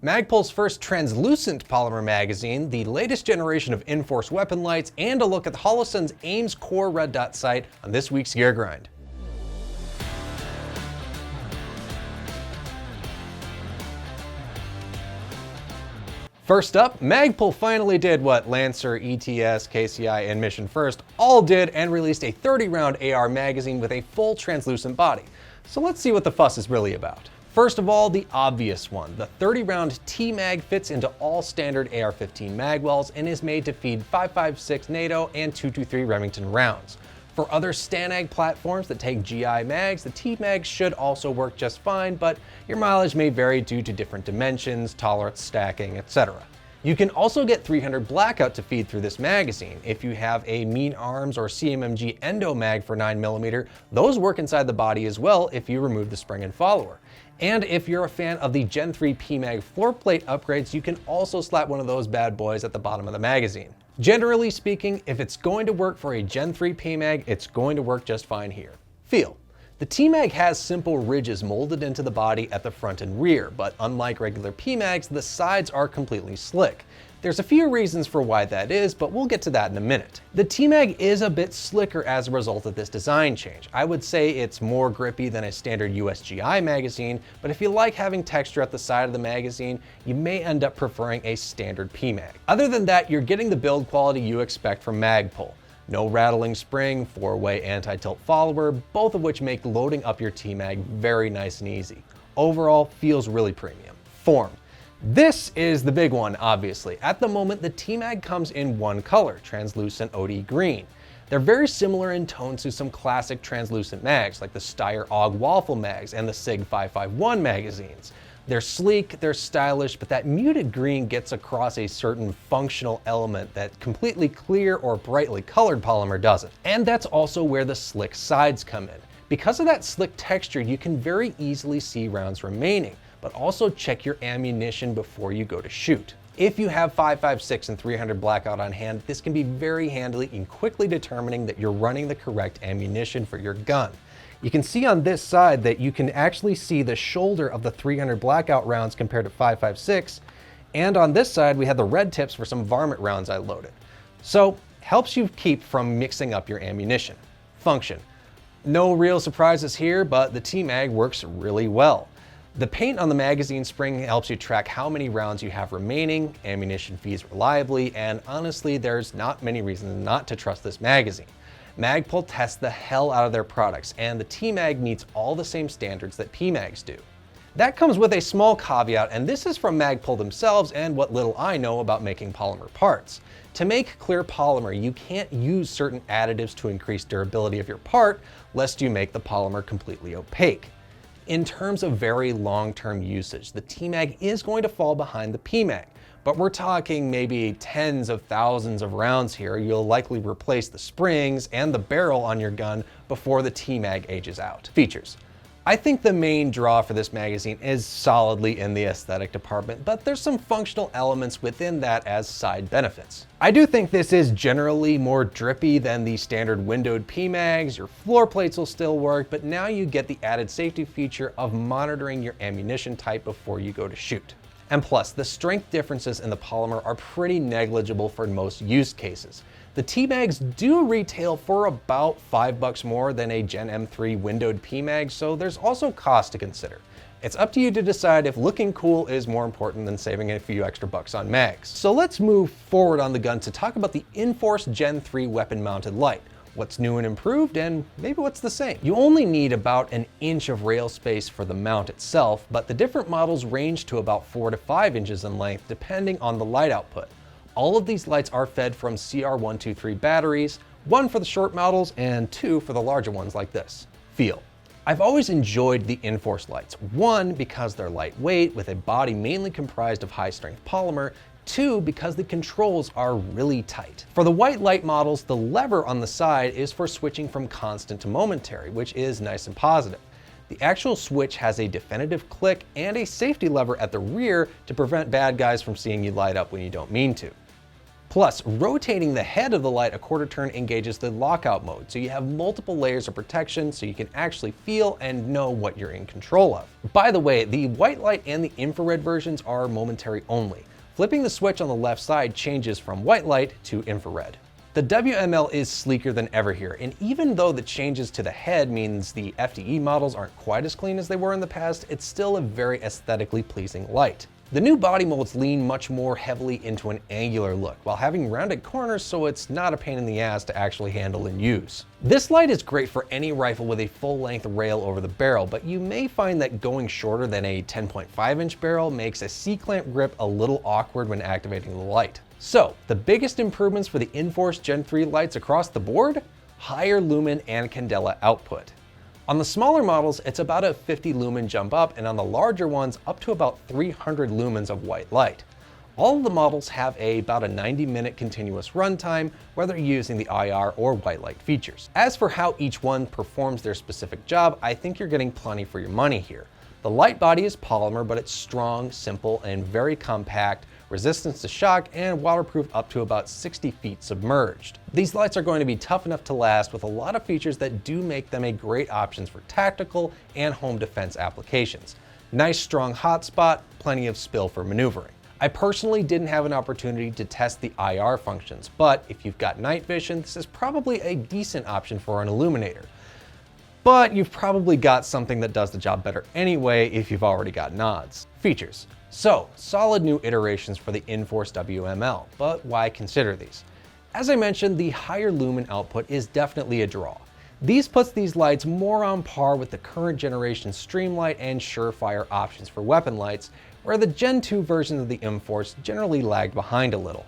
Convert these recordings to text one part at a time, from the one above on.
Magpul's first translucent polymer magazine, the latest generation of Inforce weapon lights, and a look at the Holosun's AEMS core red dot sight on this week's Gear Grind. First up, Magpul finally did what Lancer, ETS, KCI, and Mission First all did and released a 30-round AR magazine with a full translucent body. So let's see what the fuss is really about. First of all, the obvious one. The 30-round TMAG fits into all standard AR-15 mag wells and is made to feed 5.56 NATO and 223 Remington rounds. For other STANAG platforms that take GI mags, the TMAG should also work just fine, but your mileage may vary due to different dimensions, tolerance, stacking, etc. You can also get 300 blackout to feed through this magazine. If you have a Mean Arms or CMMG Endo mag for 9mm, those work inside the body as well if you remove the spring and follower. And if you're a fan of the Gen 3 PMAG floor plate upgrades, you can also slap one of those bad boys at the bottom of the magazine. Generally speaking, if it's going to work for a Gen 3 PMAG, it's going to work just fine here. Feel. The TMAG has simple ridges molded into the body at the front and rear, but unlike regular PMAGs, the sides are completely slick. There's a few reasons for why that is, but we'll get to that in a minute. The TMAG is a bit slicker as a result of this design change. I would say it's more grippy than a standard USGI magazine, but if you like having texture at the side of the magazine, you may end up preferring a standard PMAG. Other than that, you're getting the build quality you expect from Magpul. No rattling spring, 4-way anti-tilt follower, both of which make loading up your TMAG very nice and easy. Overall, feels really premium. Form. This is the big one, obviously. At the moment, the TMAG comes in one color, translucent OD green. They're very similar in tone to some classic translucent mags, like the Steyr AUG Waffle mags and the SIG 551 magazines. They're sleek, they're stylish, but that muted green gets across a certain functional element that completely clear or brightly colored polymer doesn't. And that's also where the slick sides come in. Because of that slick texture, you can very easily see rounds remaining, but also check your ammunition before you go to shoot. If you have 5.56 and 300 blackout on hand, this can be very handy in quickly determining that you're running the correct ammunition for your gun. You can see on this side that you can actually see the shoulder of the 300 blackout rounds compared to 5.56, and on this side we have the red tips for some varmint rounds I loaded. So, helps you keep from mixing up your ammunition. Function. No real surprises here, but the TMAG works really well. The paint on the magazine spring helps you track how many rounds you have remaining, ammunition feeds reliably, and honestly, there's not many reasons not to trust this magazine. Magpul tests the hell out of their products, and the TMAG meets all the same standards that PMAGs do. That comes with a small caveat, and this is from Magpul themselves and what little I know about making polymer parts. To make clear polymer, you can't use certain additives to increase durability of your part, lest you make the polymer completely opaque. In terms of very long-term usage, the TMAG is going to fall behind the PMAG, but we're talking maybe tens of thousands of rounds here. You'll likely replace the springs and the barrel on your gun before the TMAG ages out. Features. I think the main draw for this magazine is solidly in the aesthetic department, but there's some functional elements within that as side benefits. I do think this is generally more drippy than the standard windowed PMAGs. Your floor plates will still work, but now you get the added safety feature of monitoring your ammunition type before you go to shoot. And plus, the strength differences in the polymer are pretty negligible for most use cases. The TMAGs do retail for about $5 more than a Gen M3 windowed PMAG, so there's also cost to consider. It's up to you to decide if looking cool is more important than saving a few extra bucks on mags. So let's move forward on the gun to talk about the Inforce Gen 3 weapon mounted light. What's new and improved, and maybe what's the same. You only need about an inch of rail space for the mount itself, but the different models range to about 4 to 5 inches in length depending on the light output. All of these lights are fed from CR123 batteries, 1 for the short models and 2 for the larger ones like this. Feel. I've always enjoyed the Inforce lights. 1, because they're lightweight with a body mainly comprised of high-strength polymer. 2, because the controls are really tight. For the white light models, the lever on the side is for switching from constant to momentary, which is nice and positive. The actual switch has a definitive click and a safety lever at the rear to prevent bad guys from seeing you light up when you don't mean to. Plus, rotating the head of the light a quarter turn engages the lockout mode, so you have multiple layers of protection so you can actually feel and know what you're in control of. By the way, the white light and the infrared versions are momentary only. Flipping the switch on the left side changes from white light to infrared. The WML is sleeker than ever here, and even though the changes to the head means the FDE models aren't quite as clean as they were in the past, it's still a very aesthetically pleasing light. The new body molds lean much more heavily into an angular look, while having rounded corners so it's not a pain in the ass to actually handle and use. This light is great for any rifle with a full-length rail over the barrel, but you may find that going shorter than a 10.5-inch barrel makes a C-clamp grip a little awkward when activating the light. So, the biggest improvements for the Inforce Gen 3 lights across the board? Higher lumen and candela output. On the smaller models, it's about a 50 lumen jump up, and on the larger ones, up to about 300 lumens of white light. All of the models have about a 90-minute continuous runtime, whether you're using the IR or white light features. As for how each one performs their specific job, I think you're getting plenty for your money here. The light body is polymer, but it's strong, simple, and very compact, resistance to shock, and waterproof up to about 60 feet submerged. These lights are going to be tough enough to last with a lot of features that do make them a great options for tactical and home defense applications. Nice strong hotspot, plenty of spill for maneuvering. I personally didn't have an opportunity to test the IR functions, but if you've got night vision, this is probably a decent option for an illuminator. But you've probably got something that does the job better anyway if you've already got nods. Features. So, solid new iterations for the Inforce WML, but why consider these? As I mentioned, the higher lumen output is definitely a draw. These puts these lights more on par with the current generation Streamlight and Surefire options for weapon lights, where the Gen 2 versions of the Inforce generally lagged behind a little.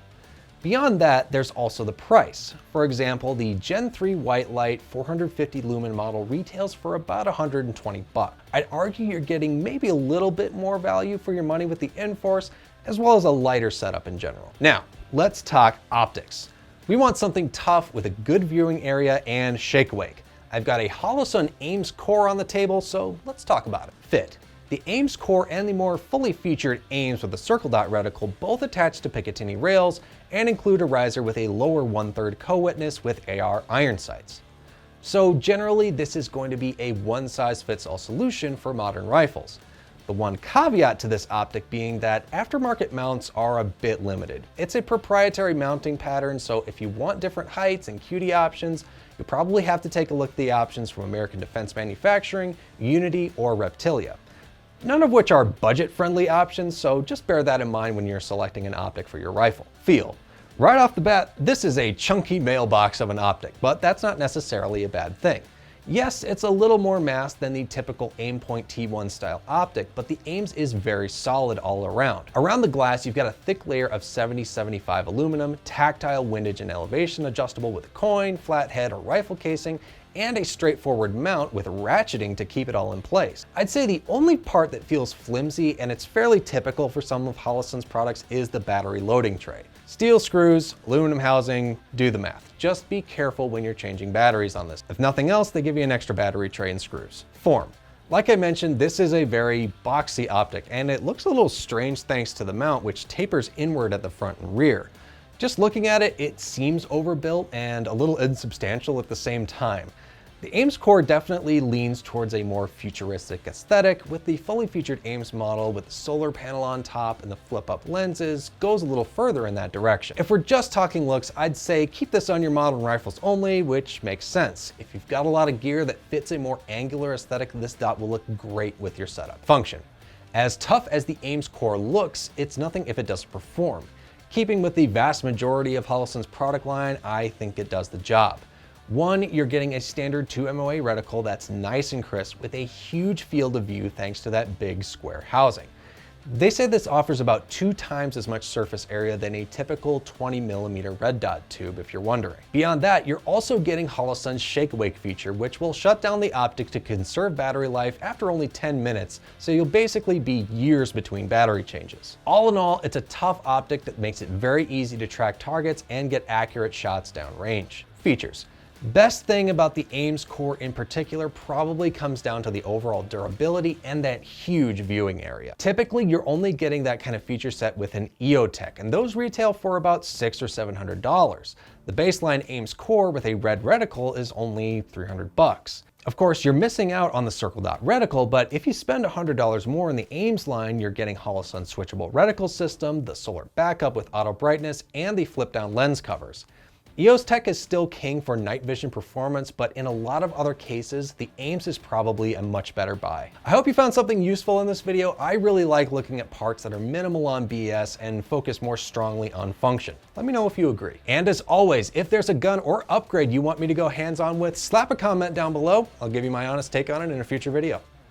Beyond that, there's also the price. For example, the Gen 3 white light 450 lumen model retails for about $120 bucks. I'd argue you're getting maybe a little bit more value for your money with the Inforce, as well as a lighter setup in general. Now, let's talk optics. We want something tough with a good viewing area and shake awake. I've got a Holosun AEMS core on the table, so let's talk about it. Fit. The AEMS core and the more fully featured AEMS with the circle dot reticle both attach to Picatinny rails and include a riser with a lower 1/3 co-witness with AR iron sights. So generally, this is going to be a one-size-fits-all solution for modern rifles. The one caveat to this optic being that aftermarket mounts are a bit limited. It's a proprietary mounting pattern, so if you want different heights and QD options, you probably have to take a look at the options from American Defense Manufacturing, Unity, or Reptilia. None of which are budget-friendly options, so just bear that in mind when you're selecting an optic for your rifle. Feel. Right off the bat, this is a chunky mailbox of an optic, but that's not necessarily a bad thing. Yes, it's a little more mass than the typical Aimpoint T1 style optic, but the AEMS is very solid all around. Around the glass, you've got a thick layer of 70-75 aluminum, tactile windage and elevation adjustable with a coin, flat head, or rifle casing, and a straightforward mount with ratcheting to keep it all in place. I'd say the only part that feels flimsy, and it's fairly typical for some of Holosun's products, is the battery loading tray. Steel screws, aluminum housing, do the math. Just be careful when you're changing batteries on this. If nothing else, they give you an extra battery tray and screws. Form. Like I mentioned, this is a very boxy optic, and it looks a little strange thanks to the mount, which tapers inward at the front and rear. Just looking at it, it seems overbuilt and a little insubstantial at the same time. The AEMS core definitely leans towards a more futuristic aesthetic, with the fully featured AEMS model with the solar panel on top and the flip-up lenses goes a little further in that direction. If we're just talking looks, I'd say keep this on your modern rifles only, which makes sense. If you've got a lot of gear that fits a more angular aesthetic, this dot will look great with your setup. Function. As tough as the AEMS core looks, it's nothing if it doesn't perform. Keeping with the vast majority of Holosun's product line, I think it does the job. One, you're getting a standard 2 MOA reticle that's nice and crisp with a huge field of view thanks to that big square housing. They say this offers about 2 times as much surface area than a typical 20mm red dot tube, if you're wondering. Beyond that, you're also getting Holosun's Shake Awake feature, which will shut down the optic to conserve battery life after only 10 minutes, so you'll basically be years between battery changes. All in all, it's a tough optic that makes it very easy to track targets and get accurate shots downrange. Features. Best thing about the AEMS core in particular probably comes down to the overall durability and that huge viewing area. Typically, you're only getting that kind of feature set with an EOTech, and those retail for about $600 or $700. The baseline AEMS core with a red reticle is only $300. Of course, you're missing out on the circle dot reticle, but if you spend $100 more in the AEMS line, you're getting Holosun switchable reticle system, the solar backup with auto brightness, and the flip down lens covers. EOS tech is still king for night vision performance, but in a lot of other cases, the AEMS is probably a much better buy. I hope you found something useful in this video. I really like looking at parts that are minimal on BS and focus more strongly on function. Let me know if you agree. And as always, if there's a gun or upgrade you want me to go hands-on with, slap a comment down below. I'll give you my honest take on it in a future video.